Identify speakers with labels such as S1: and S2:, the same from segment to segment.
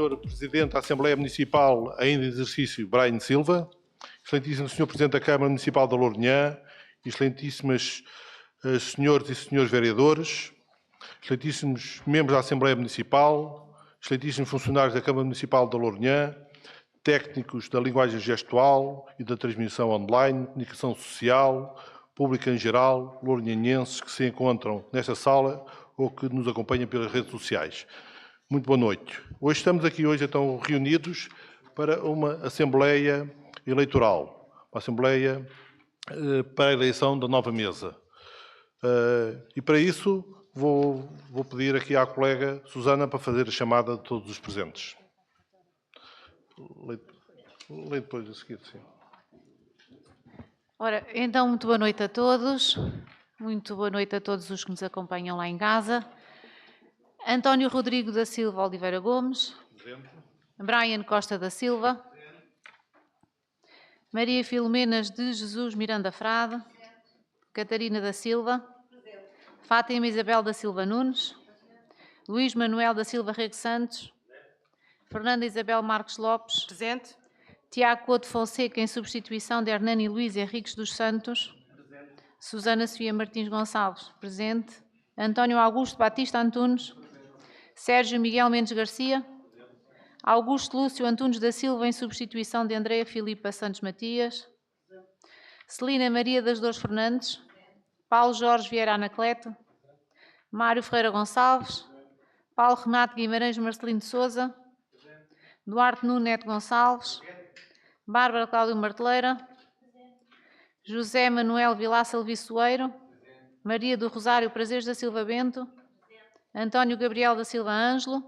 S1: Sr. Presidente da Assembleia Municipal, ainda em exercício, Brian Silva, excelentíssimo Sr. Presidente da Câmara Municipal da Lourinhã, excelentíssimas senhores e senhores vereadores, excelentíssimos membros da Assembleia Municipal, excelentíssimos funcionários da Câmara Municipal da Lourinhã, técnicos da linguagem gestual e da transmissão online, comunicação social, público em geral, lourinhanenses que se encontram nesta sala ou que nos acompanham pelas redes sociais. Muito boa noite. Hoje estamos aqui então reunidos para uma Assembleia Eleitoral, uma Assembleia para a eleição da nova mesa. E para isso vou pedir aqui à colega Susana para fazer a chamada de todos os presentes. Lê depois a seguir, sim.
S2: Ora, então, muito boa noite a todos. Muito boa noite a todos os que nos acompanham lá em casa. António Rodrigo da Silva Oliveira Gomes.
S1: Presente.
S2: Brian Costa da Silva.
S1: Presente.
S2: Maria Filomenas de Jesus Miranda Frade. Catarina da Silva.
S3: Presente.
S2: Fátima Isabel da Silva Nunes. Luís Manuel da Silva Rego Santos. Fernanda Isabel Marques Lopes.
S3: Presente.
S2: Tiago Couto Fonseca, em substituição de Hernani Luís Henriques dos Santos.
S1: Presente.
S2: Susana Sofia Martins Gonçalves, presente. António Augusto Batista Antunes. Sérgio Miguel Mendes Garcia. Augusto Lúcio Antunes da Silva, em substituição de Andréa Filipa Santos Matias. Celina Maria das Dores Fernandes. Paulo Jorge Vieira Anacleto. Mário Ferreira Gonçalves. Paulo Renato Guimarães Marcelino de Sousa. Duarte Nuno Neto Gonçalves. Bárbara Cláudio Marteleira. José Manuel Vilaça Leviçoeiro. Maria do Rosário Prazeres da Silva Bento. António Gabriel da Silva Ângelo.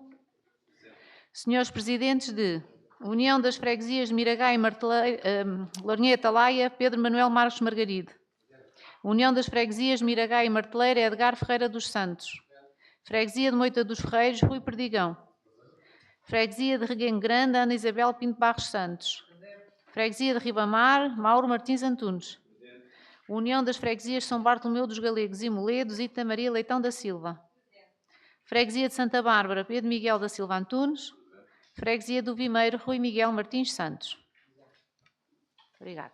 S2: Senhores Presidentes de União das Freguesias de Miragá e Lourinhã e Atalaia, Pedro Manuel Marcos Margaride. União das Freguesias de Miragá e Marteleira, Edgar Ferreira dos Santos. Freguesia de Moita dos Ferreiros, Rui Perdigão. Freguesia de Reguengo Grande, Ana Isabel Pinto Barros Santos. Freguesia de Ribamar, Mauro Martins Antunes. União das Freguesias São Bartolomeu dos Galegos e Moledos, Ita Maria Leitão da Silva. Freguesia de Santa Bárbara, Pedro Miguel da Silva Antunes. Freguesia do Vimeiro, Rui Miguel Martins Santos. Obrigada.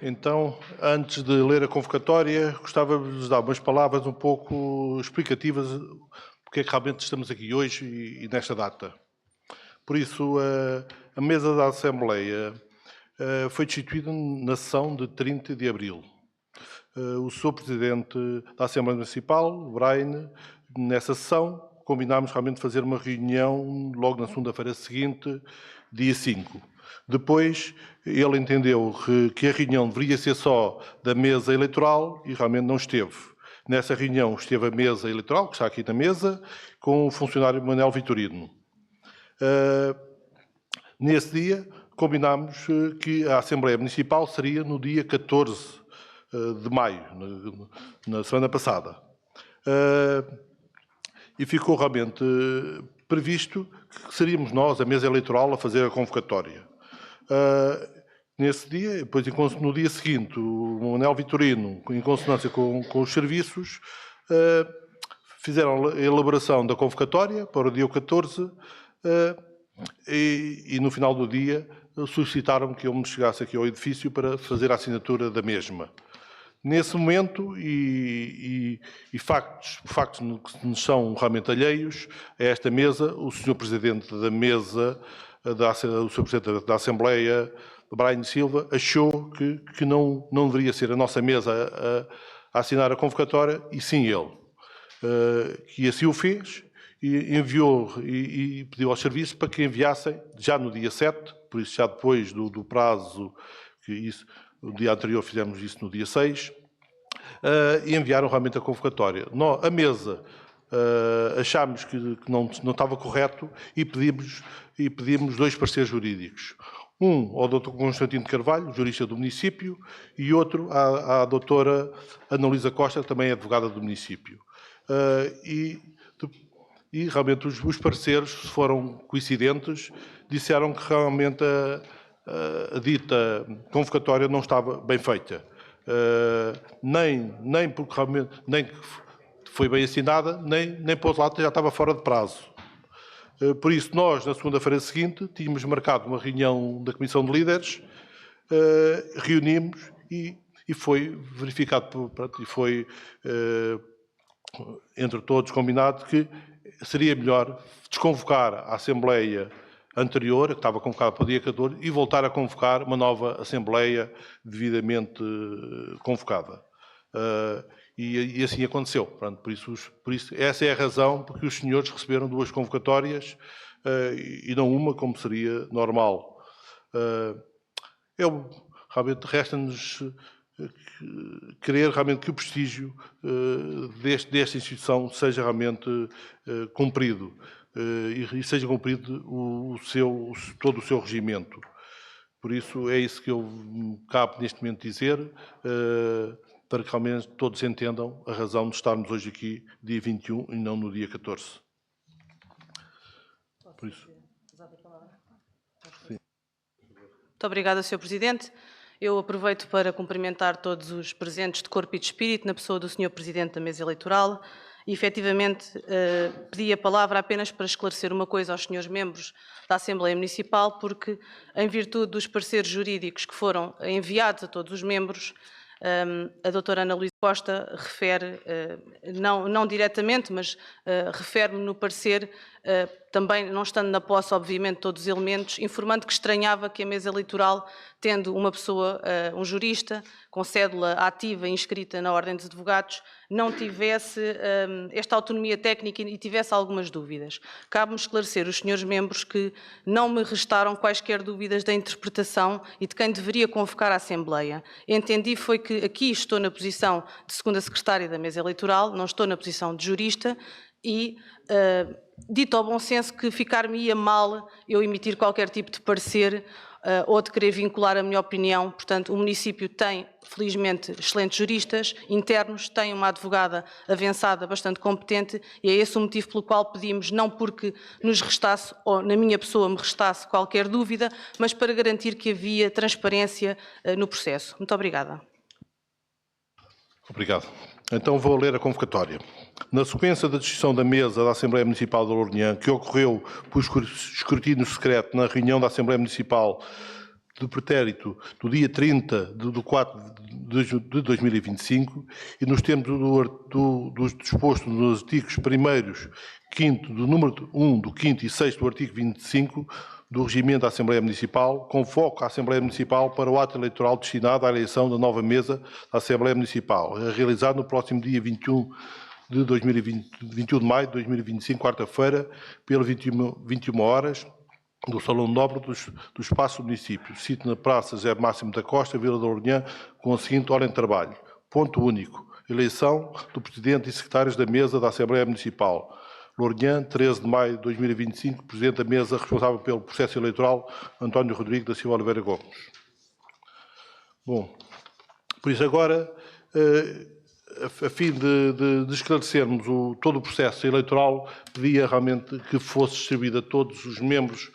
S1: Então, antes de ler a convocatória, gostava de vos dar umas palavras um pouco explicativas porque é que realmente estamos aqui hoje e nesta data. Por isso, a mesa da Assembleia foi destituída na sessão de 30 de abril. O Sr. Presidente da Assembleia Municipal, Brian, nessa sessão, combinámos realmente fazer uma reunião logo na segunda-feira seguinte, dia 5. Depois, ele entendeu que a reunião deveria ser só da mesa eleitoral e realmente não esteve. Nessa reunião esteve a mesa eleitoral, que está aqui na mesa, com o funcionário Manuel Vitorino. Nesse dia, combinámos que a Assembleia Municipal seria no dia 14 de maio, na semana passada. E ficou realmente previsto que seríamos nós, a mesa eleitoral, a fazer a convocatória. Nesse dia, depois no dia seguinte, o Manuel Vitorino, em consonância com os serviços, fizeram a elaboração da convocatória para o dia 14 e no final do dia solicitaram que eu me chegasse aqui ao edifício para fazer a assinatura da mesma. Nesse momento, factos que nos são realmente alheios a esta mesa, o Sr. Presidente da mesa, o Sr. Presidente da Assembleia, Brian Silva, achou que não deveria ser a nossa mesa a assinar a convocatória, e sim ele. Que assim o fez, e enviou e pediu aos serviços para que enviassem, já no dia 7, por isso já depois do prazo, o dia anterior fizemos isso no dia 6, e enviaram realmente a convocatória. A mesa achámos que não estava correto e pedimos 2 pareceres jurídicos. Um ao Dr. Constantino de Carvalho, jurista do município, e outro à doutora Ana Luísa Costa, também advogada do município. E realmente os pareceres foram coincidentes, disseram que realmente a dita convocatória não estava bem feita. Nem porque realmente nem foi bem assinada, nem para o outro lado já estava fora de prazo. Por isso, nós, na segunda-feira seguinte, tínhamos marcado uma reunião da Comissão de Líderes, reunimos e foi verificado, e foi entre todos combinado que seria melhor desconvocar a Assembleia anterior, que estava convocada para o dia 14, e voltar a convocar uma nova Assembleia devidamente convocada. E assim aconteceu. Portanto, por isso, essa é a razão porque os senhores receberam 2 convocatórias e não uma, como seria normal. Realmente resta-nos querer realmente que o prestígio desta instituição seja realmente cumprido e seja cumprido todo o seu regimento. Por isso, é isso que eu cabe neste momento dizer, para que realmente todos entendam a razão de estarmos hoje aqui, dia 21, e não no dia 14. Por isso.
S3: Muito obrigada, Sr. Presidente. Eu aproveito para cumprimentar todos os presentes de corpo e de espírito, na pessoa do Sr. Presidente da Mesa Eleitoral, e efetivamente pedi a palavra apenas para esclarecer uma coisa aos senhores membros da Assembleia Municipal, porque, em virtude dos pareceres jurídicos que foram enviados a todos os membros, a doutora Ana Luísa Costa refere, não diretamente, mas refere-me no parecer, também não estando na posse, obviamente, todos os elementos, informando que estranhava que a mesa eleitoral, tendo uma pessoa, um jurista, com cédula ativa e inscrita na Ordem dos Advogados, não tivesse esta autonomia técnica e tivesse algumas dúvidas. Cabe-me esclarecer os senhores membros que não me restaram quaisquer dúvidas da interpretação e de quem deveria convocar a Assembleia. Entendi foi que aqui estou na posição de segunda secretária da mesa eleitoral, não estou na posição de jurista e, dito ao bom senso, que ficar-me-ia mal eu emitir qualquer tipo de parecer ou de querer vincular a minha opinião. Portanto, o município tem, felizmente, excelentes juristas internos, tem uma advogada avançada bastante competente e é esse o motivo pelo qual pedimos, não porque nos restasse, ou na minha pessoa me restasse qualquer dúvida, mas para garantir que havia transparência no processo. Muito obrigada.
S1: Obrigado. Então vou ler a convocatória. Na sequência da decisão da mesa da Assembleia Municipal de Lourinhã, que ocorreu por escrutínio secreto na reunião da Assembleia Municipal do pretérito do dia 30 de 4 de 2025 e nos termos do disposto nos artigos 1º, 5º, do número 1, do 5º e 6º do artigo 25 do regimento da Assembleia Municipal, convoco a Assembleia Municipal para o ato eleitoral destinado à eleição da nova mesa da Assembleia Municipal, realizado no próximo dia 21 de maio de 2025, quarta-feira, pelas 21 horas, do Salão Nobre do Espaço do Município. Sítio na Praça José Máximo da Costa, Vila de Lourinhã, com a seguinte ordem de trabalho. Ponto único. Eleição do Presidente e Secretários da Mesa da Assembleia Municipal. Lourinhã, 13 de maio de 2025, Presidente da Mesa, responsável pelo processo eleitoral, António Rodrigo da Silva Oliveira Gomes. Bom, por isso agora, a fim de esclarecermos todo o processo eleitoral, pedia realmente que fosse distribuída a todos os membros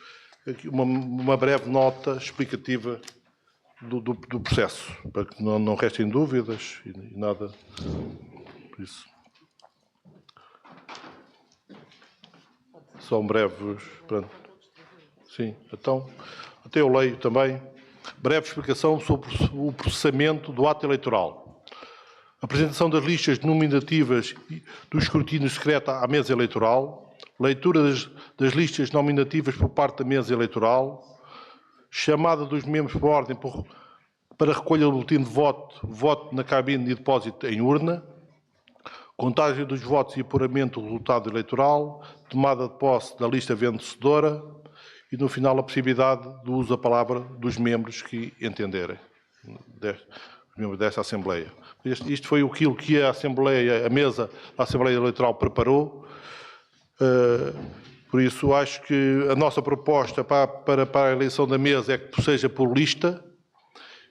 S1: uma breve nota explicativa do processo, para que não restem dúvidas e nada por isso. São breves. Pronto. Sim, então, até eu leio também. Breve explicação sobre o processamento do ato eleitoral. Apresentação das listas nominativas do escrutínio secreto à mesa eleitoral. Leitura das listas nominativas por parte da mesa eleitoral. Chamada dos membros por ordem para recolha do boletim de voto na cabine de depósito em urna. Contagem dos votos e apuramento do resultado eleitoral, tomada de posse da lista vencedora e, no final, a possibilidade do uso da palavra dos membros que entenderem, membros desta Assembleia. Isto foi aquilo que a mesa da Assembleia Eleitoral preparou. Por isso, acho que a nossa proposta para a eleição da mesa é que seja por lista.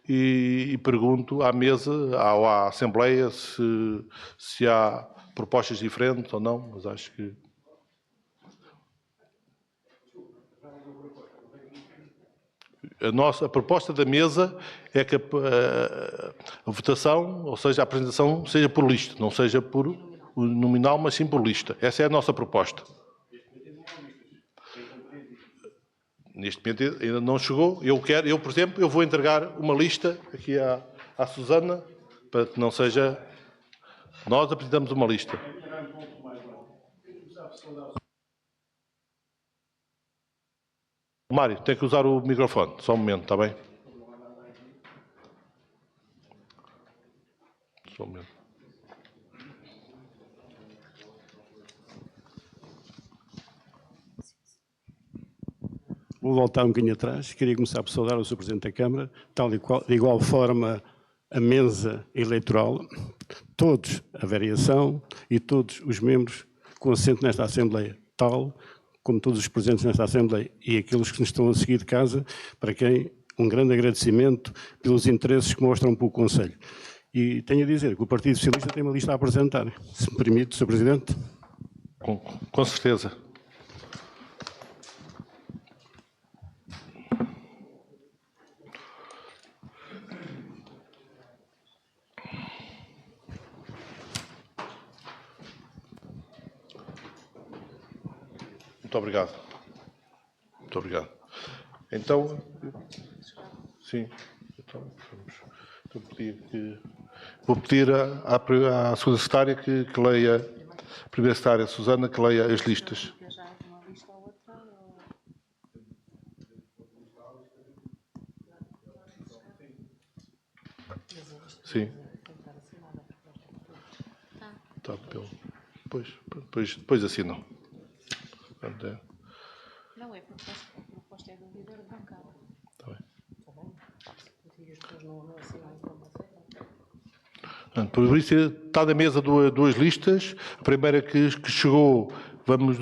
S1: E pergunto à mesa, à Assembleia, se há propostas diferentes ou não, mas acho que... A proposta da mesa é que a votação, ou seja, a apresentação, seja por lista, não seja por nominal, mas sim por lista. Essa é a nossa proposta. Neste momento ainda não chegou. Eu, por exemplo, eu vou entregar uma lista aqui à Susana, para que não seja... Nós apresentamos uma lista. Mário, tem que usar o microfone. Só um momento, está bem? Só um momento.
S4: Vou voltar um bocadinho atrás. Queria começar por saudar o Sr. Presidente da Câmara, tal e qual, de igual forma a mesa eleitoral, todos a variação e todos os membros com assento nesta Assembleia, tal como todos os presentes nesta Assembleia e aqueles que nos estão a seguir de casa, para quem um grande agradecimento pelos interesses que mostram para o Conselho. E tenho a dizer que o Partido Socialista tem uma lista a apresentar. Se me permite, Sr. Presidente.
S1: Com certeza. Muito obrigado. Muito obrigado. Então, sim. Então, vou pedir à segunda secretária que leia, a primeira secretária, Susana, que leia as listas. Sim. Tá, depois assinam.
S2: Não é porque a proposta é do líder de bancada.
S1: Está bem.
S2: E as pessoas não assinam
S1: Por isso, está na mesa duas listas. A primeira que chegou, vamos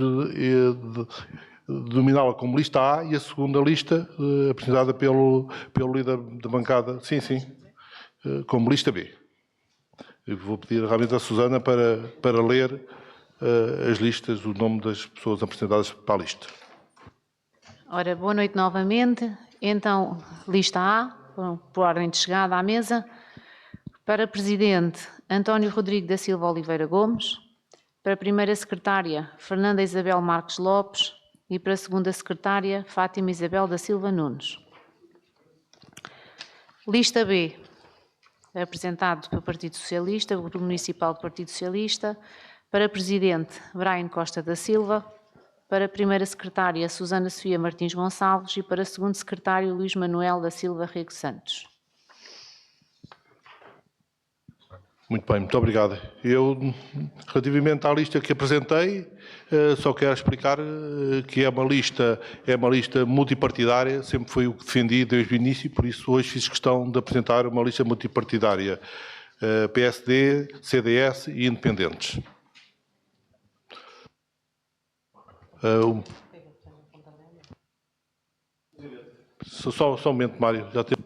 S1: denominá-la como lista A, e a segunda lista, apresentada pelo líder da bancada, sim, como lista B. Eu vou pedir realmente à Susana para ler as listas, o nome das pessoas apresentadas para a lista.
S2: Ora, boa noite novamente. Então, lista A, por ordem de chegada à mesa. Para Presidente, António Rodrigo da Silva Oliveira Gomes. Para Primeira Secretária, Fernanda Isabel Marques Lopes. E para Segunda Secretária, Fátima Isabel da Silva Nunes. Lista B, apresentado pelo Partido Socialista, o Grupo Municipal do Partido Socialista. Para Presidente, Brian Costa da Silva. Para Primeira Secretária, Susana Sofia Martins Gonçalves. E para Segundo Secretário, Luís Manuel da Silva Rego Santos.
S1: Muito bem, muito obrigado. Eu, relativamente à lista que apresentei, só quero explicar que é uma lista multipartidária, sempre foi o que defendi desde o início, por isso hoje fiz questão de apresentar uma lista multipartidária, PSD, CDS e independentes. Só um momento, Mário. Já tem...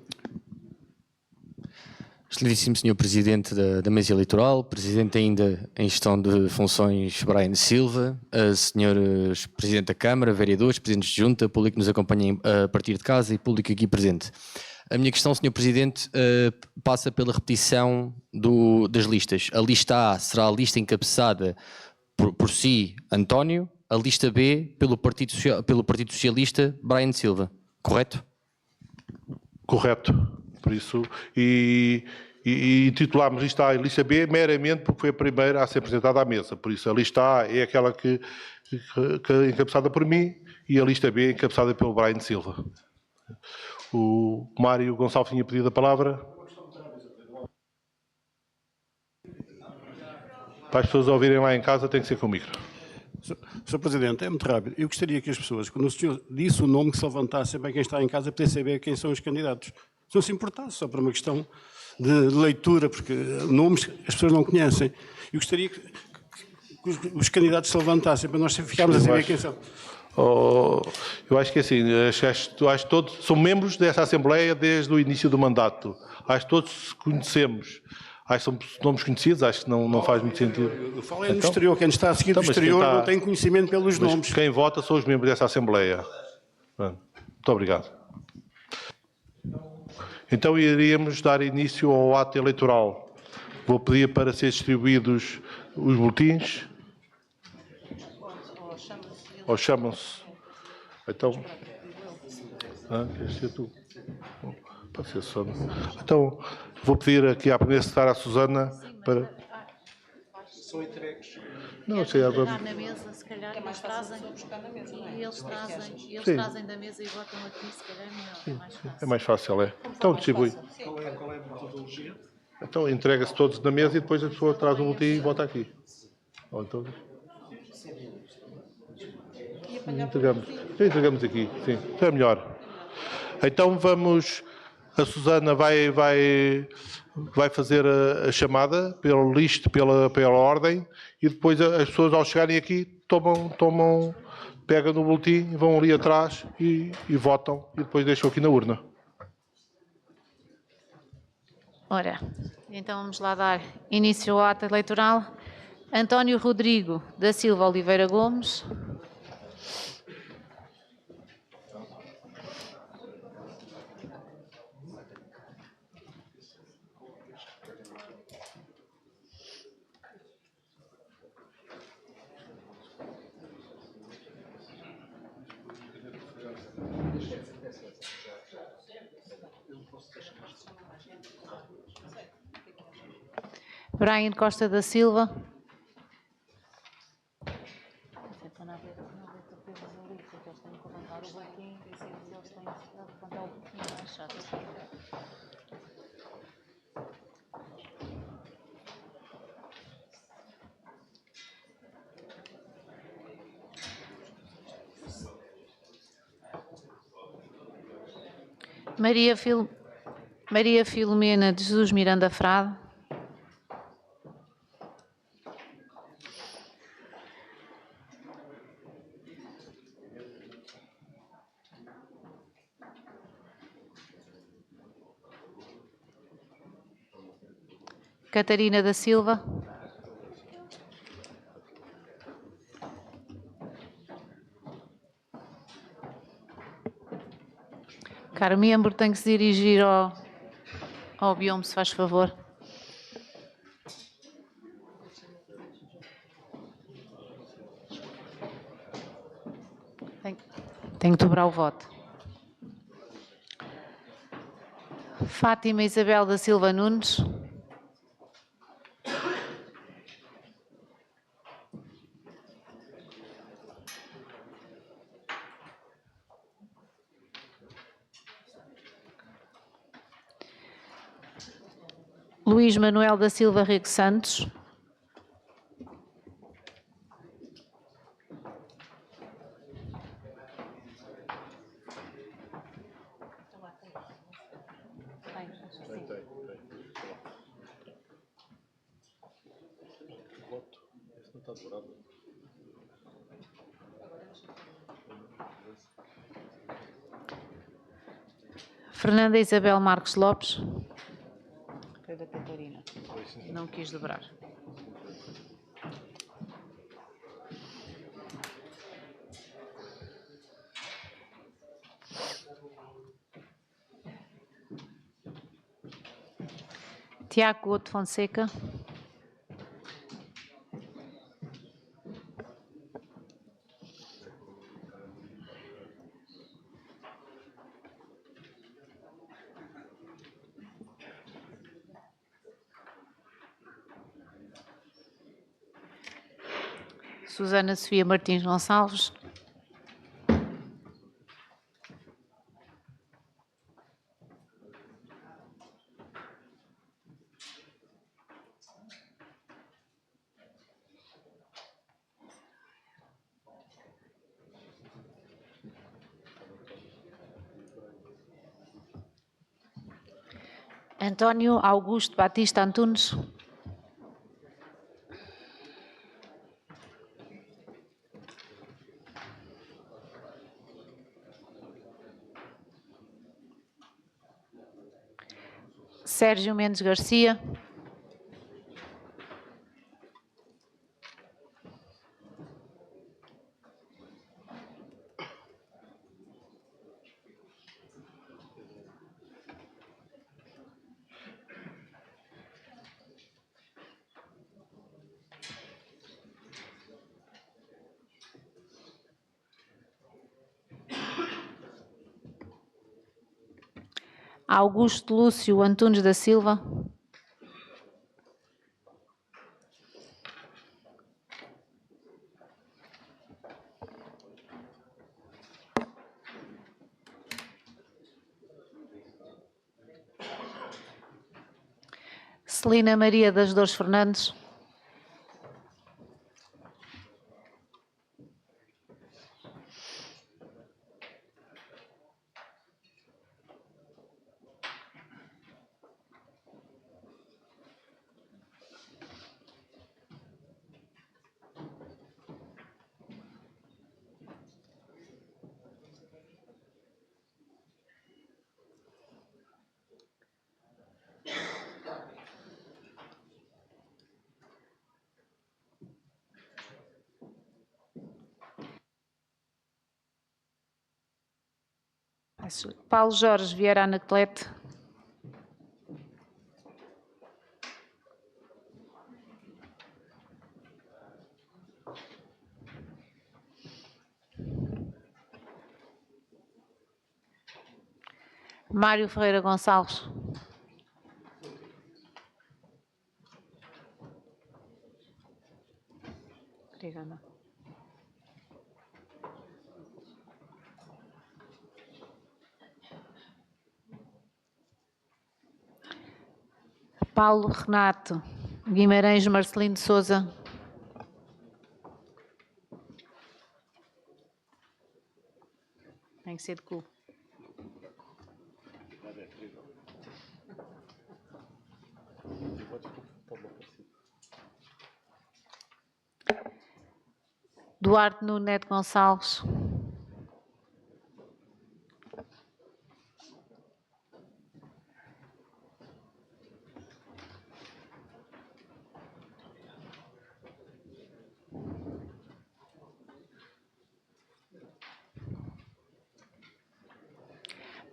S5: Excelentíssimo Sr. Presidente da Mesa Eleitoral, Presidente ainda em gestão de funções Brian Silva, Srs. Presidente da Câmara, vereadores, Presidentes de Junta, público que nos acompanha a partir de casa e público aqui presente. A minha questão, Sr. Presidente, passa pela repetição das listas. A lista A será a lista encabeçada por si, António, a lista B pelo Partido Socialista, Brian Silva, correto?
S1: Correto. Por isso, e titulámos lista A e lista B meramente porque foi a primeira a ser apresentada à mesa. Por isso, a lista A é aquela que é encabeçada por mim e a lista B é encabeçada pelo Brian Silva. O Mário Gonçalves tinha pedido a palavra. Para as pessoas ouvirem lá em casa, tem que ser com o micro.
S4: Sr. Presidente, é muito rápido. Eu gostaria que as pessoas, quando o senhor disse o nome, que se levantassem para quem está em casa, para saber quem são os candidatos. Se não se importasse, só para uma questão de leitura, porque nomes as pessoas não conhecem. Eu gostaria que os candidatos se levantassem para nós ficarmos a saber quem são.
S1: Eu acho que assim, acho que todos são membros dessa Assembleia desde o início do mandato. Acho que todos conhecemos. Acho que são nomes conhecidos, acho que não faz muito sentido.
S4: Eu falei no exterior, quem está a seguir do exterior não tem conhecimento pelos nomes.
S1: Quem vota são os membros dessa Assembleia. Muito obrigado. Então iríamos dar início ao ato eleitoral. Vou pedir para ser distribuídos os boletins. Ou chamam-se. Então, Queres ser tu? Bom, pode ser a Susana. Então, vou pedir aqui à primeira secretária, a Susana, para...
S6: São entregues.
S1: Não, sei,
S2: Pegar na mesa, se calhar, eles trazem, e eles trazem da mesa e botam aqui, se calhar é melhor, é mais fácil.
S1: é mais fácil, é? Então, distribui.
S6: Qual é a metodologia?
S1: Então, entrega-se todos na mesa e depois a pessoa traz um boletim e bota aqui. Ou então... Entregamos aqui, sim. Então é melhor. Então vamos... A Susana vai fazer a chamada pelo list, pela ordem, e depois as pessoas, ao chegarem aqui, pegam no boletim, vão ali atrás e votam, e depois deixam aqui na urna.
S2: Ora, então vamos lá dar início ao ato eleitoral. António Rodrigo da Silva Oliveira Gomes. Brian Costa da Silva. Maria Filomena de Jesus Miranda Frade. Catarina da Silva. Caro membro, tem que se dirigir ao bioma, se faz favor. Tem que dobrar o voto. Fátima Isabel da Silva Nunes. Luís Manuel da Silva Rego Santos. Fernanda Isabel Marques Lopes. Foi da Catarina. Não quis dobrar. Tiago Couto Fonseca. Susana Sofia Martins Gonçalves. António Augusto Batista Antunes. Sérgio Mendes Garcia. Augusto Lúcio Antunes da Silva. Celina Maria das Dores Fernandes. Paulo Jorge Vieira Anaclete. Mário Ferreira Gonçalves. Obrigada. Paulo Renato Guimarães Marcelino de Souza. Tem que ser de cu. Duarte Nuno Neto Gonçalves.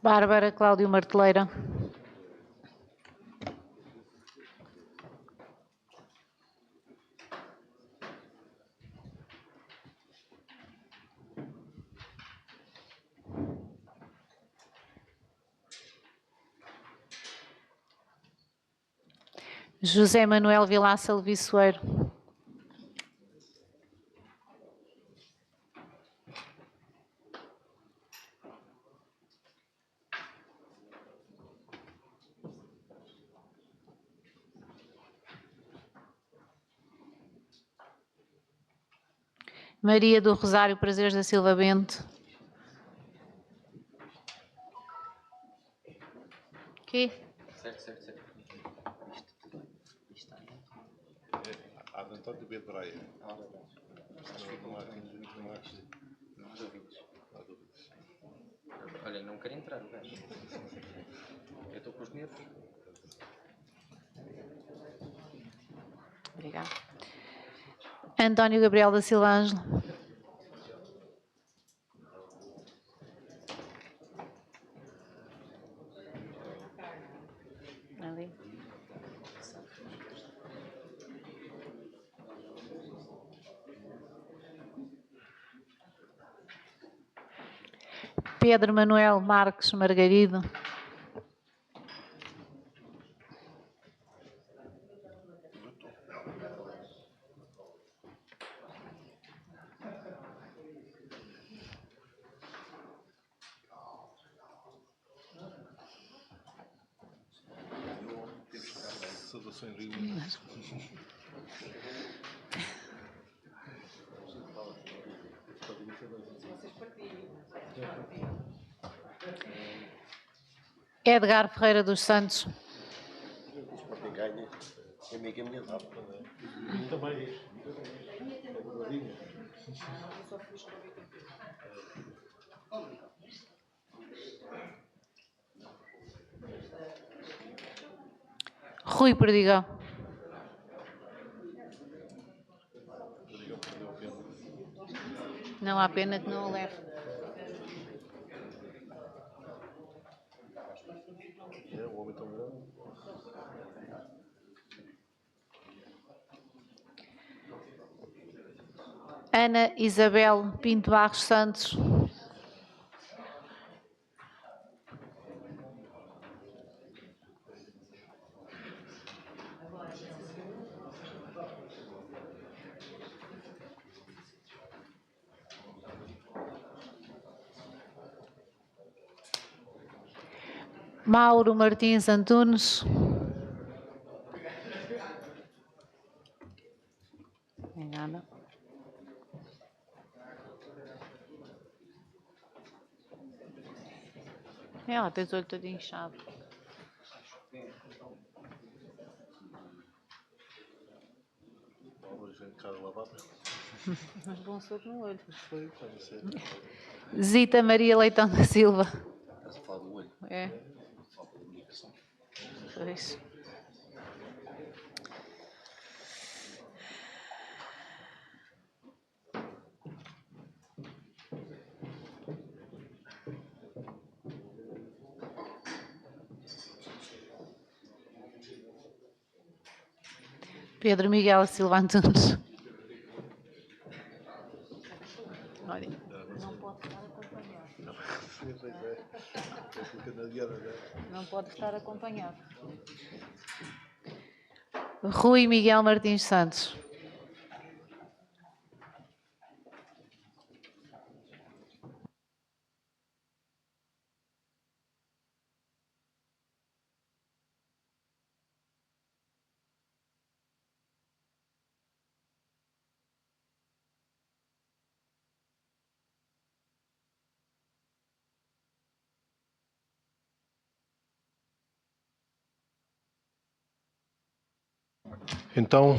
S2: Bárbara Cláudio Marteleira. José Manuel Vilaça Leviçoeiro. Maria do Rosário Prazeres da Silva Bento. Quê?
S5: Certo.
S1: Há de António B. Breia.
S5: Olha, não quero entrar, gajo. Eu estou com os nervos.
S2: Obrigada. António Gabriel da Silva Ângelo. Ali. Pedro Manuel Marques Margarido.
S1: Saudações reunidas.
S2: Edgar Ferreira dos Santos. Rui Perdigão. Não há pena que não o leve. Ana Isabel Pinto Barros Santos. Mauro Martins Antunes. Engana. Ela tem o olho todo inchado. Mas bom soco no olho. Zita Maria Leitão da Silva. É. Pois. Pedro Miguel Silva Antunes. Olha, não pode estar acompanhado. Não pode estar acompanhado. Rui Miguel Martins Santos.
S1: Então,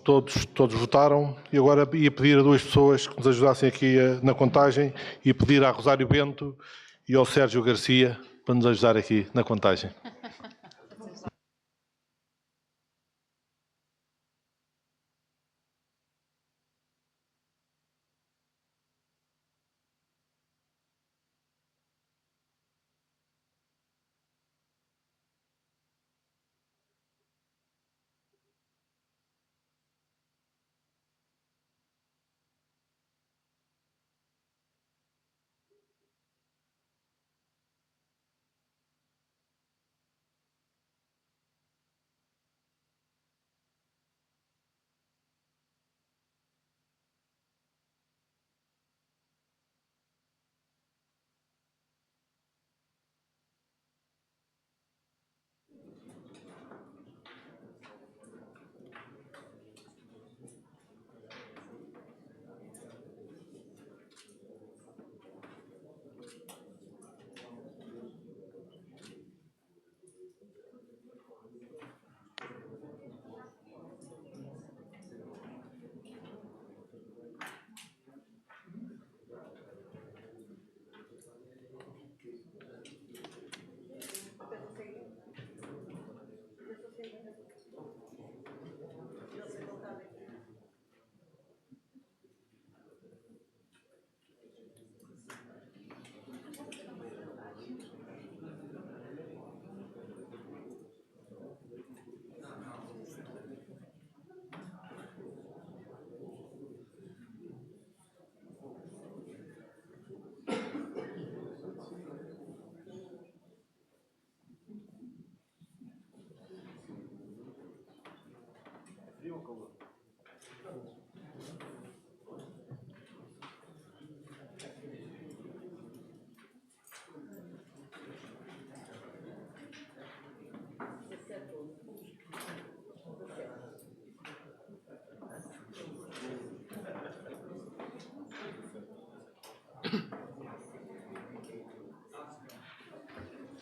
S1: todos votaram e agora ia pedir a duas pessoas que nos ajudassem aqui na contagem e pedir a Rosário Bento e ao Sérgio Garcia para nos ajudar aqui na contagem.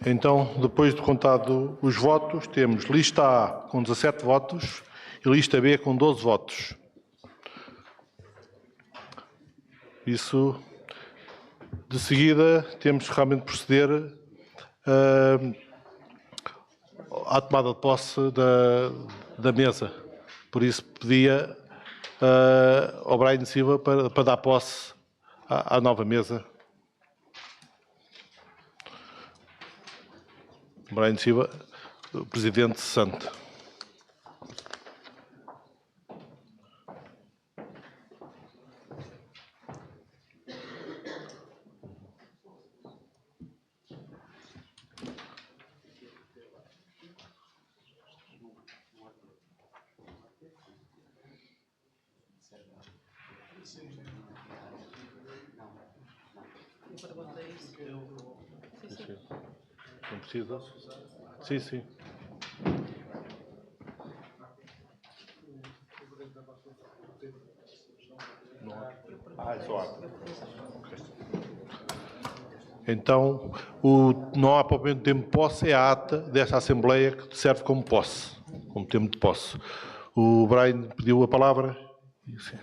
S1: Então, depois de contado os votos, temos lista A com 17 votos e lista B com 12 votos. Isso, de seguida, temos que realmente proceder à tomada de posse da mesa. Por isso, pedia ao Brian Silva para dar posse à nova mesa. Brian Silva, presidente cessante. Não precisa? Sim, sim. É só ata. Então, não há propriamente tempo de posse, é a ata desta Assembleia que serve como posse, como tempo de posse. O Brian pediu a palavra. Sim.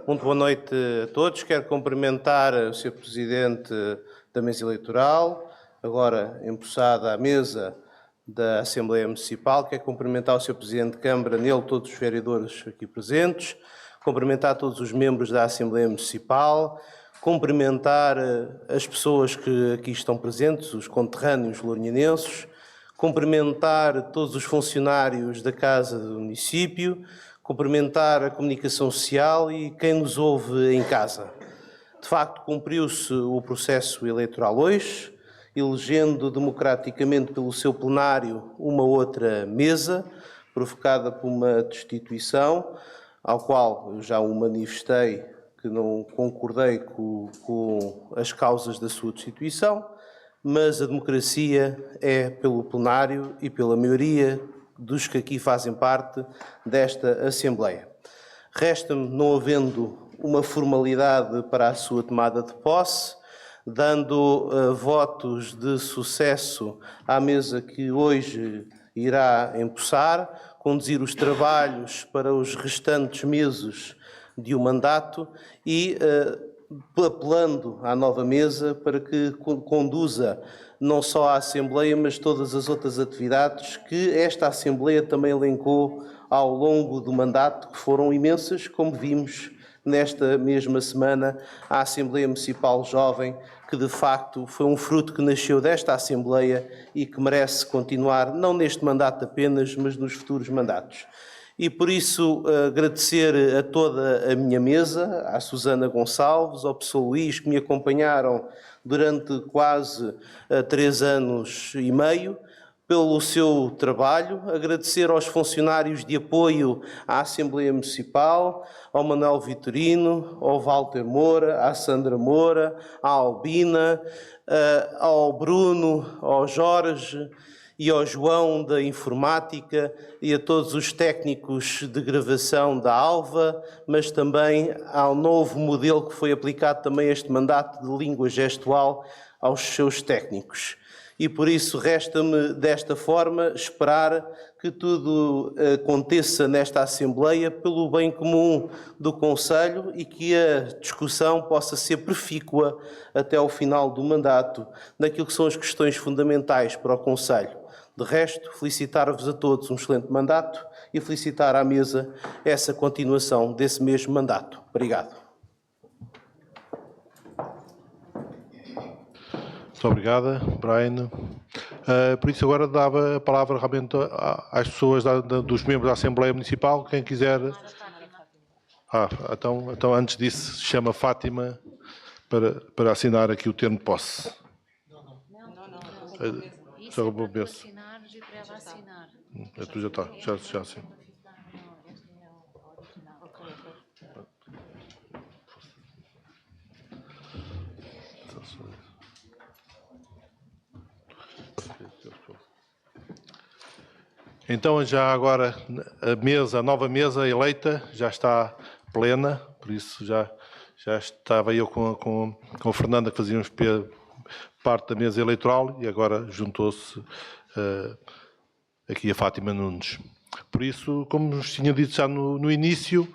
S7: Muito boa noite a todos. Quero cumprimentar o Sr. Presidente da Mesa Eleitoral, agora empossada à mesa da Assembleia Municipal. Quero cumprimentar o Sr. Presidente de Câmara, nele todos os vereadores aqui presentes, cumprimentar todos os membros da Assembleia Municipal, cumprimentar as pessoas que aqui estão presentes, os conterrâneos lourinhanenses, cumprimentar todos os funcionários da Casa do Município, cumprimentar a comunicação social e quem nos ouve em casa. De facto, cumpriu-se o processo eleitoral hoje, elegendo democraticamente pelo seu plenário uma outra mesa, provocada por uma destituição, ao qual eu já o manifestei que não concordei com as causas da sua destituição, mas a democracia é pelo plenário e pela maioria dos que aqui fazem parte desta Assembleia. Resta-me, não havendo uma formalidade para a sua tomada de posse, dando votos de sucesso à mesa que hoje irá empossar, conduzir os trabalhos para os restantes meses de um mandato e apelando à nova mesa para que conduza não só a Assembleia, mas todas as outras atividades que esta Assembleia também elencou ao longo do mandato, que foram imensas, como vimos nesta mesma semana, a Assembleia Municipal Jovem, que de facto foi um fruto que nasceu desta Assembleia e que merece continuar, não neste mandato apenas, mas nos futuros mandatos. E por isso agradecer a toda a minha mesa, à Susana Gonçalves, ao professor Luís, que me acompanharam durante quase 3 anos e meio, pelo seu trabalho, agradecer aos funcionários de apoio à Assembleia Municipal, ao Manuel Vitorino, ao Walter Moura, à Sandra Moura, à Albina, ao Bruno, ao Jorge e ao João da Informática e a todos os técnicos de gravação da Alva, mas também ao novo modelo que foi aplicado também este mandato de língua gestual aos seus técnicos. E por isso resta-me desta forma esperar que tudo aconteça nesta Assembleia pelo bem comum do Conselho e que a discussão possa ser profícua até ao final do mandato naquilo que são as questões fundamentais para o Conselho. De resto, felicitar-vos a todos um excelente mandato e felicitar à mesa essa continuação desse mesmo mandato. Obrigado.
S1: Muito obrigada, Brian. Por isso agora dava a palavra realmente às pessoas dos membros da Assembleia Municipal, quem quiser... Então antes disso, chama Fátima para assinar aqui o termo de posse.
S2: Isso é para tu assinares e para ela assinar.
S1: Tu já está, já sim. Então já agora a nova mesa eleita já está plena, por isso já estava eu com a Fernanda que fazíamos parte da mesa eleitoral e agora juntou-se aqui a Fátima Nunes. Por isso, como vos tinha dito já no início,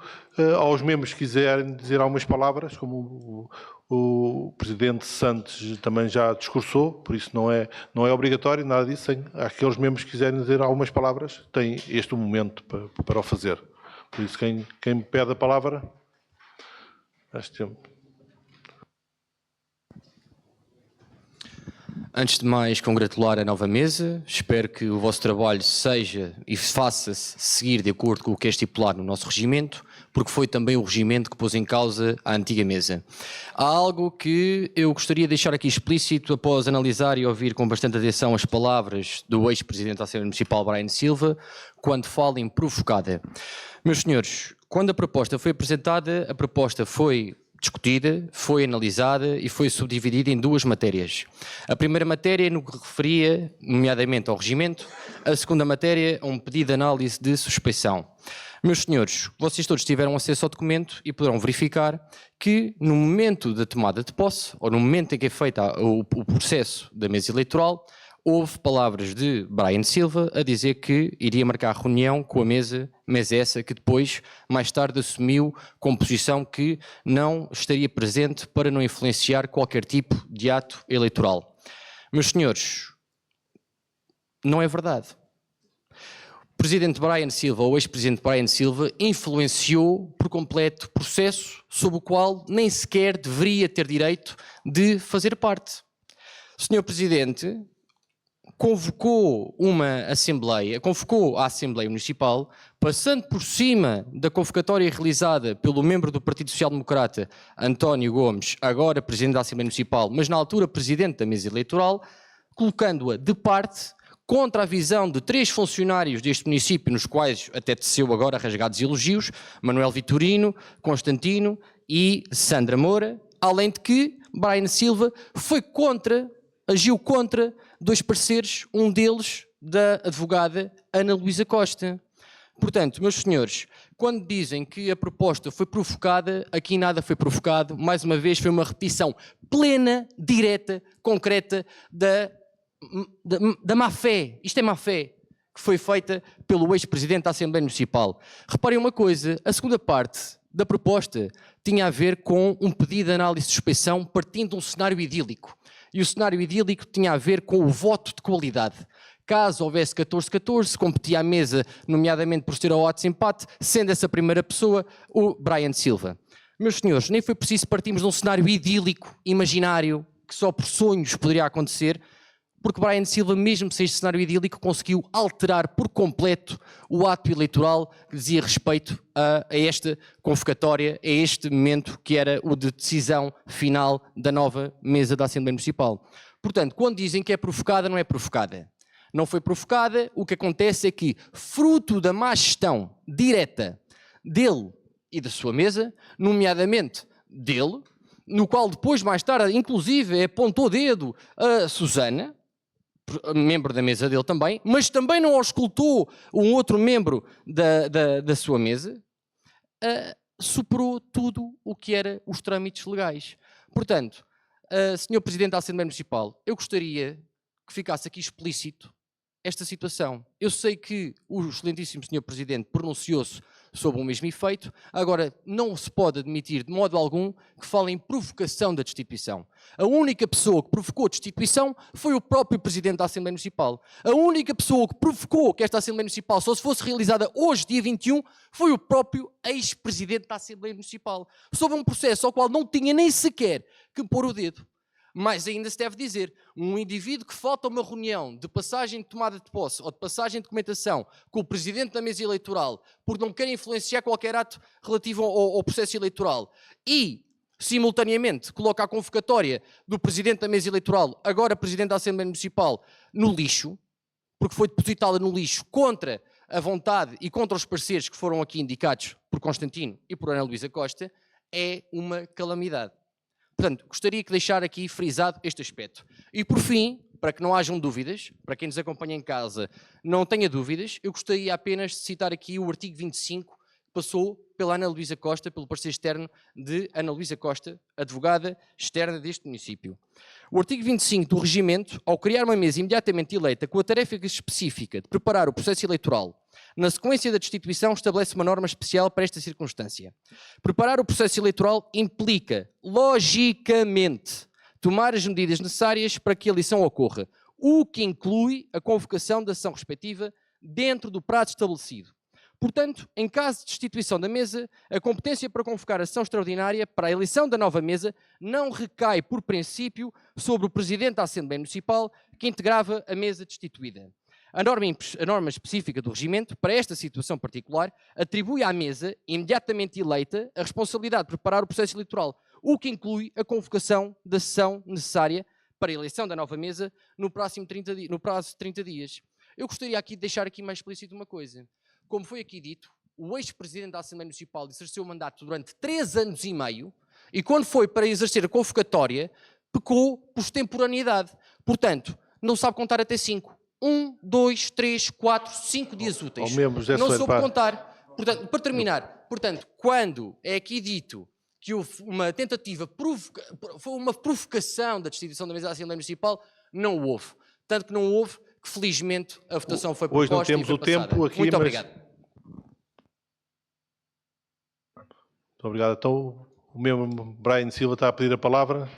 S1: aos membros que quiserem dizer algumas palavras, como o Presidente Santos também já discursou, por isso não é obrigatório, nada disso. Aqueles membros que quiserem dizer algumas palavras, têm este momento para o fazer. Por isso, quem me pede a palavra, neste tempo.
S5: Antes de mais, congratular a nova mesa. Espero que o vosso trabalho seja e faça-se seguir de acordo com o que é estipulado no nosso regimento, porque foi também o regimento que pôs em causa a antiga mesa. Há algo que eu gostaria de deixar aqui explícito após analisar e ouvir com bastante atenção as palavras do ex-presidente da Assembleia Municipal, Brian Silva, quando fala em provocada. Meus senhores, quando a proposta foi apresentada, a proposta foi discutida, foi analisada e foi subdividida em duas matérias. A primeira matéria no que referia, nomeadamente, ao regimento, a segunda matéria a um pedido de análise de suspeição. Meus senhores, vocês todos tiveram acesso ao documento e poderão verificar que no momento da tomada de posse, ou no momento em que é feito o processo da mesa eleitoral, houve palavras de Brian Silva a dizer que iria marcar reunião com a mesa essa que depois, mais tarde, assumiu como posição que não estaria presente para não influenciar qualquer tipo de ato eleitoral. Meus senhores, não é verdade. O presidente Brian Silva, ou ex-presidente Brian Silva, influenciou por completo processo sobre o qual nem sequer deveria ter direito de fazer parte. O senhor presidente convocou a Assembleia Municipal, passando por cima da convocatória realizada pelo membro do Partido Social Democrata, António Gomes, agora Presidente da Assembleia Municipal, mas na altura Presidente da Mesa Eleitoral, colocando-a de parte contra a visão de 3 funcionários deste município, nos quais até teceu agora rasgados elogios, Manuel Vitorino, Constantino e Sandra Moura, além de que Brian Silva agiu contra 2 pareceres, um deles da advogada Ana Luísa Costa. Portanto, meus senhores, quando dizem que a proposta foi provocada, aqui nada foi provocado, mais uma vez foi uma repetição plena, direta, concreta da má-fé, isto é má-fé, que foi feita pelo ex-presidente da Assembleia Municipal. Reparem uma coisa, a segunda parte da proposta tinha a ver com um pedido de análise de suspeição partindo de um cenário idílico. E o cenário idílico tinha a ver com o voto de qualidade. Caso houvesse 14-14, competia à mesa, nomeadamente por ter ao desempate, sendo essa primeira pessoa o Brian Silva. Meus senhores, nem foi preciso partirmos de um cenário idílico, imaginário, que só por sonhos poderia acontecer, porque Brian Silva, mesmo sem este cenário idílico, conseguiu alterar por completo o ato eleitoral que dizia respeito a esta convocatória, a este momento que era o de decisão final da nova mesa da Assembleia Municipal. Portanto, quando dizem que é provocada, não é provocada. Não foi provocada, o que acontece é que, fruto da má gestão direta dele e da sua mesa, nomeadamente dele, no qual depois, mais tarde, inclusive, apontou o dedo a Susana, membro da mesa dele também, mas também não auscultou um outro membro da sua mesa, superou tudo o que era os trâmites legais. Portanto, Sr. Presidente da Assembleia Municipal, eu gostaria que ficasse aqui explícito esta situação. Eu sei que o excelentíssimo Sr. Presidente pronunciou-se sobre o mesmo efeito, agora não se pode admitir de modo algum que fale em provocação da destituição. A única pessoa que provocou a destituição foi o próprio Presidente da Assembleia Municipal. A única pessoa que provocou que esta Assembleia Municipal só se fosse realizada hoje, dia 21, foi o próprio ex-Presidente da Assembleia Municipal, sobre um processo ao qual não tinha nem sequer que pôr o dedo. Mas ainda se deve dizer, um indivíduo que falta uma reunião de passagem de tomada de posse ou de passagem de documentação com o Presidente da Mesa Eleitoral porque não quer influenciar qualquer ato relativo ao processo eleitoral e, simultaneamente, coloca a convocatória do Presidente da Mesa Eleitoral, agora Presidente da Assembleia Municipal, no lixo, porque foi depositada no lixo contra a vontade e contra os pareceres que foram aqui indicados por Constantino e por Ana Luísa Costa, é uma calamidade. Portanto, gostaria de deixar aqui frisado este aspecto. E por fim, para que não hajam dúvidas, para quem nos acompanha em casa não tenha dúvidas, eu gostaria apenas de citar aqui o artigo 25, que passou pela Ana Luísa Costa, pelo parecer externo de Ana Luísa Costa, advogada externa deste município. O artigo 25 do regimento, ao criar uma mesa imediatamente eleita com a tarefa específica de preparar o processo eleitoral, na sequência da destituição, estabelece uma norma especial para esta circunstância. Preparar o processo eleitoral implica, logicamente, tomar as medidas necessárias para que a eleição ocorra, o que inclui a convocação da sessão respectiva dentro do prazo estabelecido. Portanto, em caso de destituição da mesa, a competência para convocar a sessão extraordinária para a eleição da nova mesa não recai, por princípio, sobre o Presidente da Assembleia Municipal, que integrava a mesa destituída. A norma específica do regimento, para esta situação particular, atribui à mesa, imediatamente eleita, a responsabilidade de preparar o processo eleitoral, o que inclui a convocação da sessão necessária para a eleição da nova mesa no prazo de 30 dias. Eu gostaria aqui de deixar aqui mais explícito uma coisa. Como foi aqui dito, o ex-presidente da Assembleia Municipal exerceu o mandato durante 3 anos e meio
S8: E quando foi para exercer a convocatória, pecou por extemporaneidade. Portanto, não sabe contar até 5. 1, 2, 3, 4, 5 dias úteis. Não soube contar. Portanto, para terminar, quando é aqui dito que houve uma tentativa, foi uma provocação da destituição da mesa da Assembleia Municipal, não houve. Tanto que não houve, que felizmente a votação foi proposta.
S1: Hoje não temos o tempo aqui,
S8: Muito obrigado.
S1: Muito obrigado. Então, o membro Brian Silva está a pedir a palavra.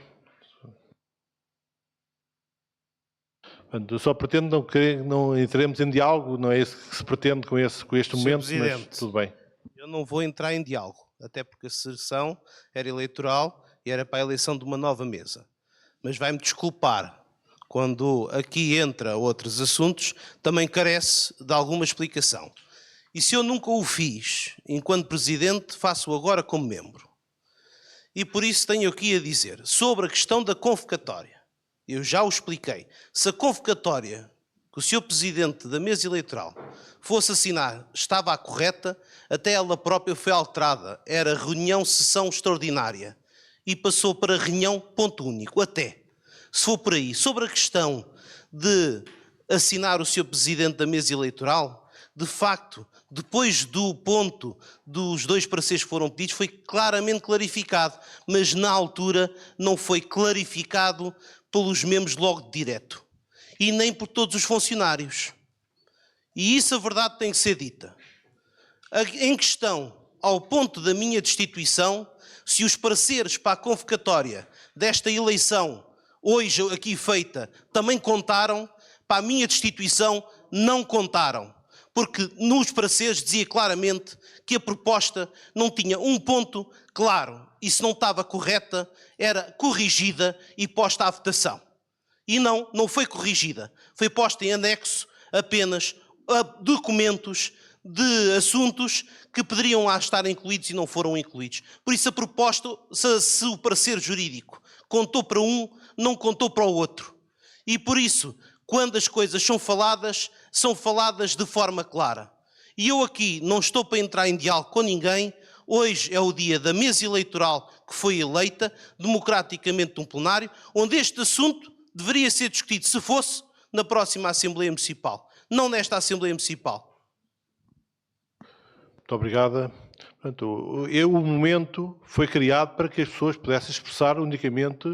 S1: Eu só pretendo não entremos em diálogo, não é isso que se pretende com este momento, mas tudo bem.
S7: Eu não vou entrar em diálogo, até porque a sessão era eleitoral e era para a eleição de uma nova mesa. Mas vai-me desculpar, quando aqui entra outros assuntos, também carece de alguma explicação. E se eu nunca o fiz enquanto Presidente, faço-o agora como membro. E por isso tenho aqui a dizer, sobre a questão da convocatória. Eu já o expliquei. Se a convocatória que o Sr. Presidente da mesa eleitoral fosse assinar estava a correta, até ela própria foi alterada. Era reunião-sessão extraordinária. E passou para reunião ponto único. Até. Se for por aí. Sobre a questão de assinar o Sr. Presidente da mesa eleitoral, de facto, depois do ponto dos 2 pareceres que foram pedidos, foi claramente clarificado. Mas na altura não foi clarificado pelos membros logo de direto. E nem por todos os funcionários. E isso a verdade tem que ser dita. Em questão, ao ponto da minha destituição, se os pareceres para a convocatória desta eleição, hoje aqui feita, também contaram, para a minha destituição não contaram. Porque nos pareceres dizia claramente que a proposta não tinha um ponto claro. E se não estava correta, era corrigida e posta à votação. E não foi corrigida. Foi posta em anexo apenas a documentos de assuntos que poderiam lá estar incluídos e não foram incluídos. Por isso a proposta, se o parecer jurídico contou para um, não contou para o outro. E por isso, quando as coisas são faladas de forma clara. E eu aqui não estou para entrar em diálogo com ninguém. Hoje é o dia da mesa eleitoral que foi eleita, democraticamente num plenário, onde este assunto deveria ser discutido, se fosse, na próxima Assembleia Municipal, não nesta Assembleia Municipal.
S1: Muito obrigada. Portanto, o momento foi criado para que as pessoas pudessem expressar unicamente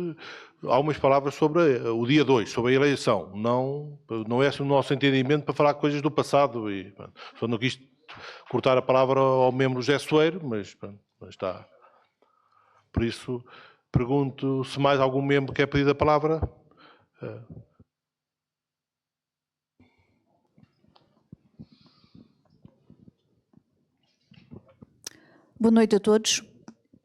S1: algumas palavras sobre o dia 2, sobre a eleição. Não é o nosso entendimento para falar coisas do passado. E, só não quis cortar a palavra ao membro José Soeiro, mas está. Por isso, pergunto se mais algum membro quer pedir a palavra.
S2: Boa noite a todos.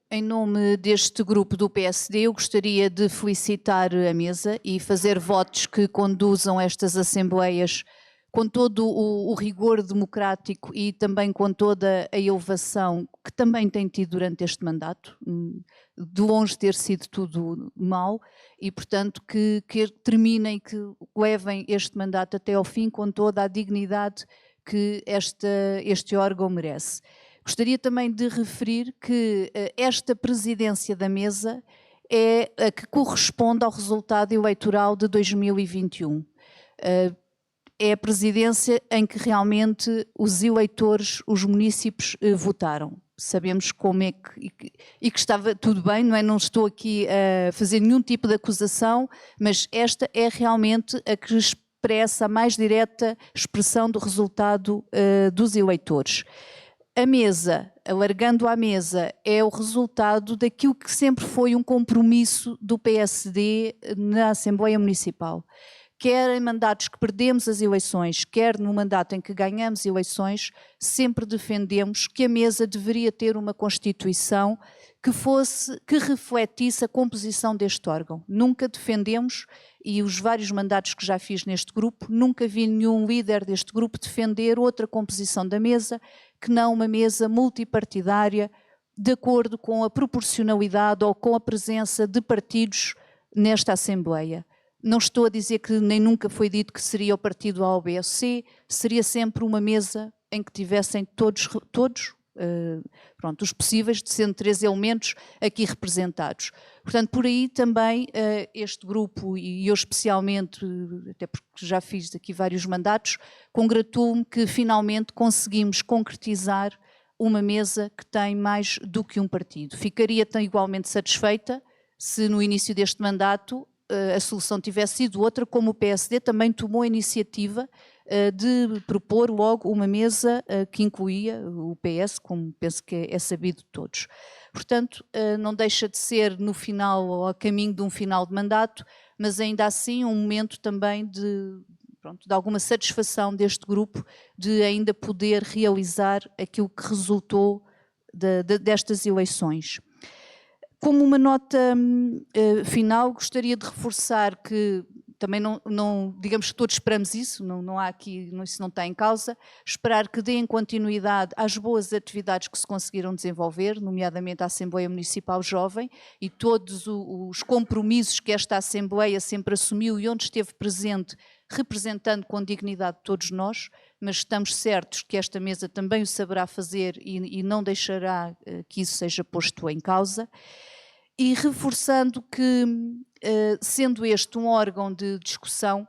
S2: Em nome deste grupo do PSD, eu gostaria de felicitar a mesa e fazer votos que conduzam estas assembleias com todo o rigor democrático e também com toda a elevação que também tem tido durante este mandato, de longe de ter sido tudo mau, e portanto que terminem, que levem este mandato até ao fim com toda a dignidade que este órgão merece. Gostaria também de referir que esta presidência da mesa é a que corresponde ao resultado eleitoral de 2021. É a presidência em que realmente os eleitores, os munícipes votaram. Sabemos como é que estava tudo bem, não é? Não estou aqui a fazer nenhum tipo de acusação, mas esta é realmente a que expressa a mais direta expressão do resultado dos eleitores. A mesa, alargando à mesa, é o resultado daquilo que sempre foi um compromisso do PSD na Assembleia Municipal. Quer em mandatos que perdemos as eleições, quer no mandato em que ganhamos eleições, sempre defendemos que a mesa deveria ter uma Constituição que refletisse a composição deste órgão. Nunca defendemos, e os vários mandatos que já fiz neste grupo, nunca vi nenhum líder deste grupo defender outra composição da mesa que não uma mesa multipartidária de acordo com a proporcionalidade ou com a presença de partidos nesta Assembleia. Não estou a dizer que nem nunca foi dito que seria o partido A ou B ou C, seria sempre uma mesa em que tivessem todos
S9: pronto, os possíveis, sendo 3 elementos aqui representados. Portanto, por aí também este grupo, e eu especialmente, até porque já fiz aqui vários mandatos, congratulo-me que finalmente conseguimos concretizar uma mesa que tem mais do que um partido. Ficaria tão igualmente satisfeita se no início deste mandato a solução tivesse sido outra, como o PSD também tomou a iniciativa de propor logo uma mesa que incluía o PS, como penso que é sabido de todos. Portanto, não deixa de ser no final, ou a caminho de um final de mandato, mas ainda assim um momento também de alguma satisfação deste grupo de ainda poder realizar aquilo que resultou destas eleições. Como uma nota final, gostaria de reforçar que também não digamos que todos esperamos isso, não há aqui, isso não está em causa, esperar que deem continuidade às boas atividades que se conseguiram desenvolver, nomeadamente a Assembleia Municipal Jovem e todos os compromissos que esta Assembleia sempre assumiu e onde esteve presente, representando com dignidade todos nós, mas estamos certos que esta mesa também o saberá fazer e não deixará que isso seja posto em causa. E reforçando que, sendo este um órgão de discussão,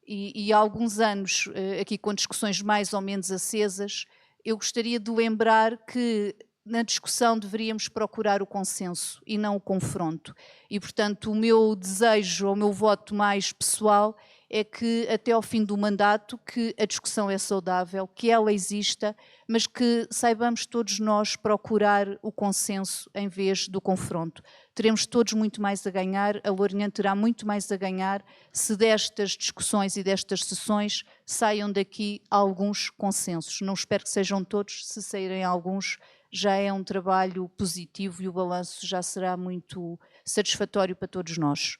S9: e há alguns anos aqui com discussões mais ou menos acesas, eu gostaria de lembrar que na discussão deveríamos procurar o consenso e não o confronto. E, portanto, o meu desejo, ou o meu voto mais pessoal é que até ao fim do mandato que a discussão é saudável, que ela exista, mas que saibamos todos nós procurar o consenso em vez do confronto. Teremos todos muito mais a ganhar, a Lourinhã terá muito mais a ganhar se destas discussões e destas sessões saiam daqui alguns consensos. Não espero que sejam todos, se saírem alguns já é um trabalho positivo e o balanço já será muito satisfatório para todos nós.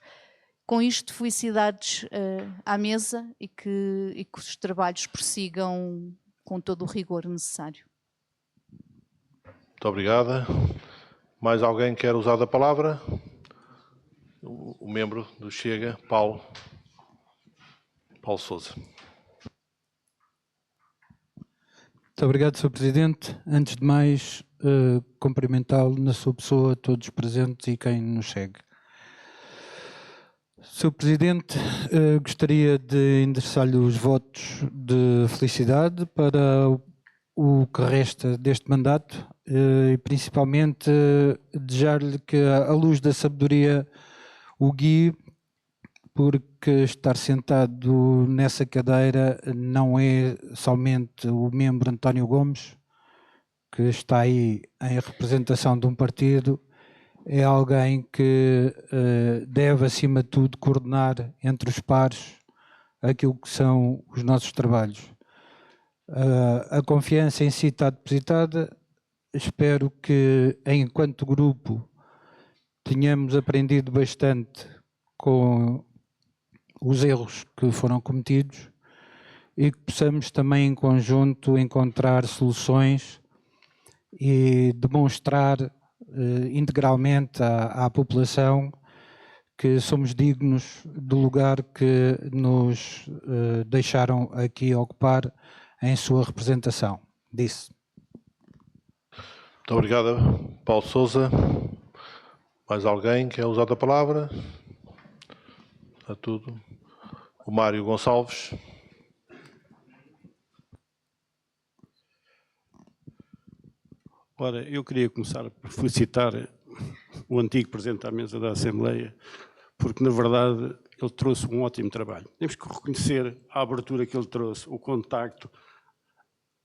S9: Com isto, felicidades à mesa e que os trabalhos prossigam com todo o rigor necessário.
S1: Muito obrigada. Mais alguém quer usar da palavra? O membro do Chega, Paulo Sousa.
S10: Muito obrigado, Sr. Presidente. Antes de mais, cumprimentá-lo na sua pessoa, todos os presentes e quem nos segue. Sr. Presidente, gostaria de endereçar-lhe os votos de felicidade para o que resta deste mandato e principalmente desejar-lhe que a luz da sabedoria o guie, porque estar sentado nessa cadeira não é somente o membro António Gomes, que está aí em representação de um partido, é alguém que deve, acima de tudo, coordenar entre os pares aquilo que são os nossos trabalhos. A confiança em si está depositada. Espero que, enquanto grupo, tenhamos aprendido bastante com os erros que foram cometidos e que possamos também, em conjunto, encontrar soluções e demonstrar integralmente à população que somos dignos do lugar que nos deixaram aqui ocupar em sua representação. Disse.
S1: Muito obrigado, Paulo Sousa. Mais alguém quer usar a palavra? Está tudo. O Mário Gonçalves.
S4: Ora, eu queria começar por felicitar o antigo Presidente da Mesa da Assembleia, porque, na verdade, ele trouxe um ótimo trabalho. Temos que reconhecer a abertura que ele trouxe, o contacto,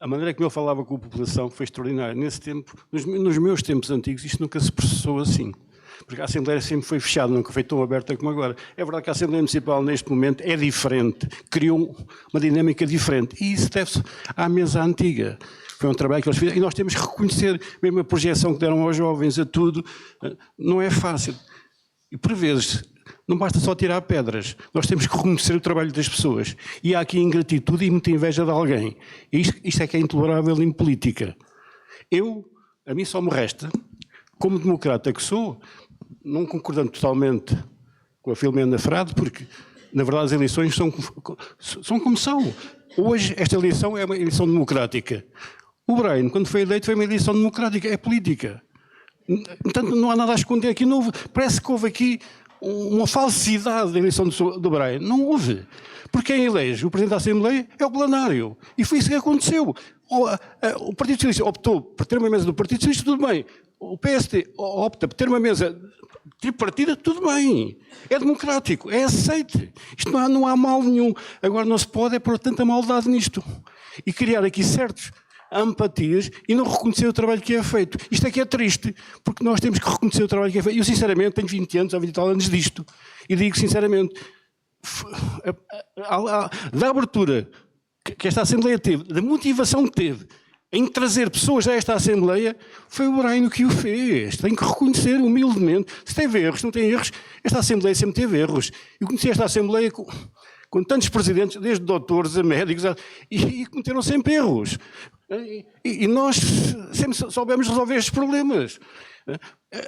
S4: a maneira como ele falava com a população foi extraordinária. Nesse tempo, nos meus tempos antigos, isto nunca se processou assim, porque a Assembleia sempre foi fechada, nunca foi tão aberta como agora. É verdade que a Assembleia Municipal, neste momento, é diferente, criou uma dinâmica diferente, e isso deve-se à mesa antiga. Foi um trabalho que eles fizeram, e nós temos que reconhecer, mesmo a projeção que deram aos jovens, a tudo, não é fácil. E, por vezes, não basta só tirar pedras, nós temos que reconhecer o trabalho das pessoas. E há aqui ingratitude e muita inveja de alguém. E isto é que é intolerável em política. A mim só me resta, como democrata que sou, não concordando totalmente com a Filomena Frade, porque, na verdade, as eleições são como são. Hoje, esta eleição é uma eleição democrática. O Brian, quando foi eleito, foi uma eleição democrática, é política. Portanto, não há nada a esconder aqui. Não houve, parece que houve aqui uma falsidade da eleição do Brian. Não houve. Porque quem elege o Presidente da Assembleia é o plenário. E foi isso que aconteceu. O Partido Socialista optou por ter uma mesa do Partido Socialista, tudo bem. O PSD opta por ter uma mesa tripartida, tudo bem. É democrático, é aceite. Isto não há mal nenhum. Agora não se pode pôr tanta maldade nisto. E criar aqui certos empatias e não reconhecer o trabalho que é feito. Isto é que é triste, porque nós temos que reconhecer o trabalho que é feito. Eu, sinceramente, tenho 20 anos, há 20 e tal anos disto. E digo, sinceramente, da abertura que esta Assembleia teve, da motivação que teve em trazer pessoas a esta Assembleia, foi o Brian que o fez. Tem que reconhecer humildemente. Se teve erros, se não tem erros, esta Assembleia sempre teve erros. Eu conheci esta Assembleia com tantos presidentes, desde doutores a médicos, e cometeram sempre erros. E nós sempre soubemos resolver estes problemas.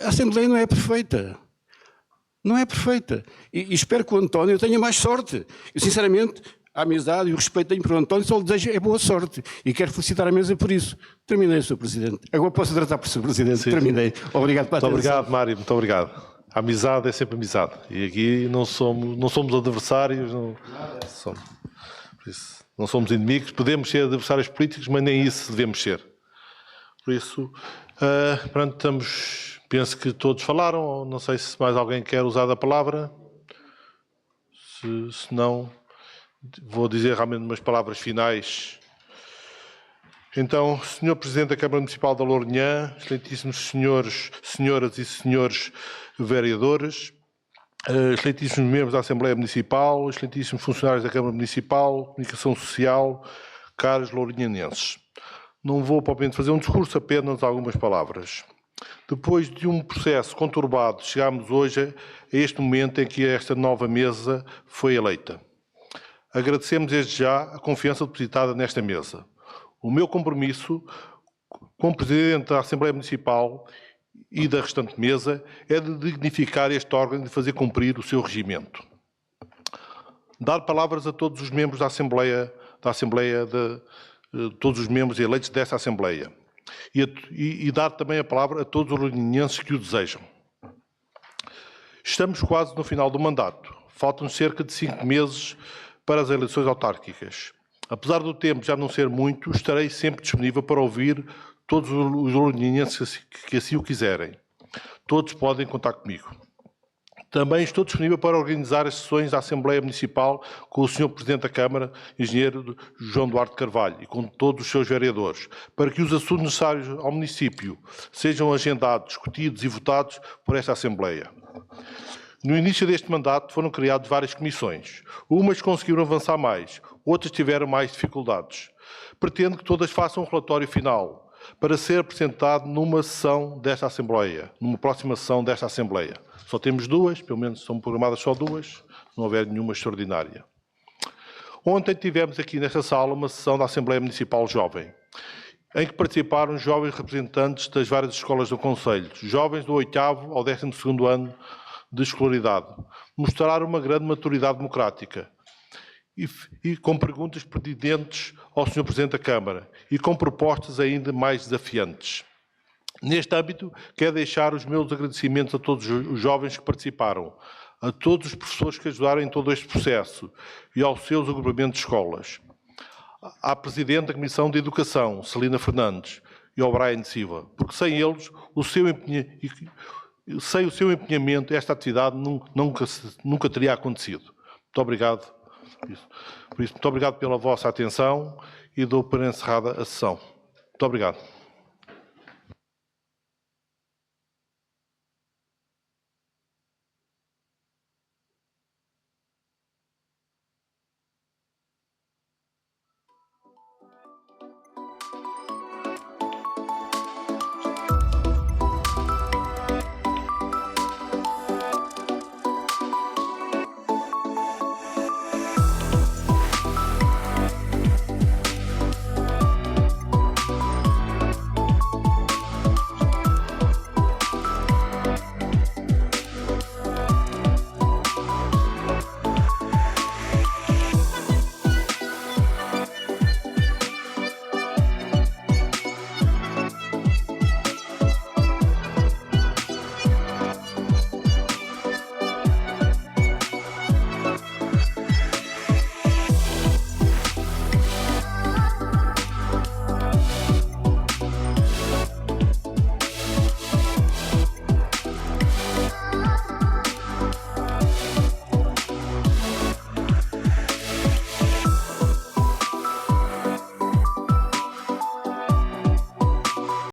S4: A Assembleia não é perfeita. Não é perfeita. E espero que o António tenha mais sorte. Eu, sinceramente, a amizade e o respeito tenho para o António, só lhe desejo boa sorte. E quero felicitar a mesa por isso. Terminei, Sr. Presidente. Agora posso tratar por Sr. Presidente. Sim. Terminei. Obrigado pela atenção.
S1: Muito obrigado, Mário. Muito obrigado. A amizade é sempre amizade. E aqui não somos adversários. Não somos inimigos. Podemos ser adversários políticos, mas nem isso devemos ser. Por isso, pronto, penso que todos falaram. Não sei se mais alguém quer usar a palavra. Se não, vou dizer realmente umas palavras finais. Então, Sr. Presidente da Câmara Municipal da Lourinhã, excelentíssimos senhoras e senhores vereadores, excelentíssimos membros da Assembleia Municipal, excelentíssimos funcionários da Câmara Municipal, Comunicação Social, caros lourinhanenses. Não vou, propriamente, fazer um discurso, apenas algumas palavras. Depois de um processo conturbado, chegámos hoje a este momento em que esta nova mesa foi eleita. Agradecemos desde já a confiança depositada nesta mesa. O meu compromisso, como Presidente da Assembleia Municipal e da restante mesa, é de dignificar este órgão e de fazer cumprir o seu regimento. Dar palavras a todos os membros da Assembleia, todos os membros eleitos desta Assembleia. E dar também a palavra a todos os lourinhanenses que o desejam. Estamos quase no final do mandato. Faltam cerca de 5 meses para as eleições autárquicas. Apesar do tempo já não ser muito, estarei sempre disponível para ouvir todos os lourinhanenses que assim o quiserem. Todos podem contar comigo. Também estou disponível para organizar as sessões da Assembleia Municipal com o Sr. Presidente da Câmara, Engenheiro João Duarte Carvalho, e com todos os seus vereadores, para que os assuntos necessários ao município sejam agendados, discutidos e votados por esta Assembleia. No início deste mandato foram criadas várias comissões. Umas conseguiram avançar mais, outras tiveram mais dificuldades. Pretendo que todas façam um relatório final para ser apresentado numa sessão desta Assembleia, numa próxima sessão desta Assembleia. Só temos 2, pelo menos são programadas só 2, se não houver nenhuma extraordinária. Ontem tivemos aqui nesta sala uma sessão da Assembleia Municipal Jovem, em que participaram jovens representantes das várias escolas do Concelho, jovens do 8º ao 12º ano de escolaridade. Mostraram uma grande maturidade democrática e com perguntas pertinentes ao Sr. Presidente da Câmara e com propostas ainda mais desafiantes. Neste âmbito, quero deixar os meus agradecimentos a todos os jovens que participaram, a todos os professores que ajudaram em todo este processo e aos seus agrupamentos de escolas, à Presidente da Comissão de Educação, Celina Fernandes, e ao Brian Silva, porque sem eles, sem o seu empenhamento, esta atividade nunca teria acontecido. Muito obrigado. Por isso, muito obrigado pela vossa atenção e dou por encerrada a sessão. Muito obrigado.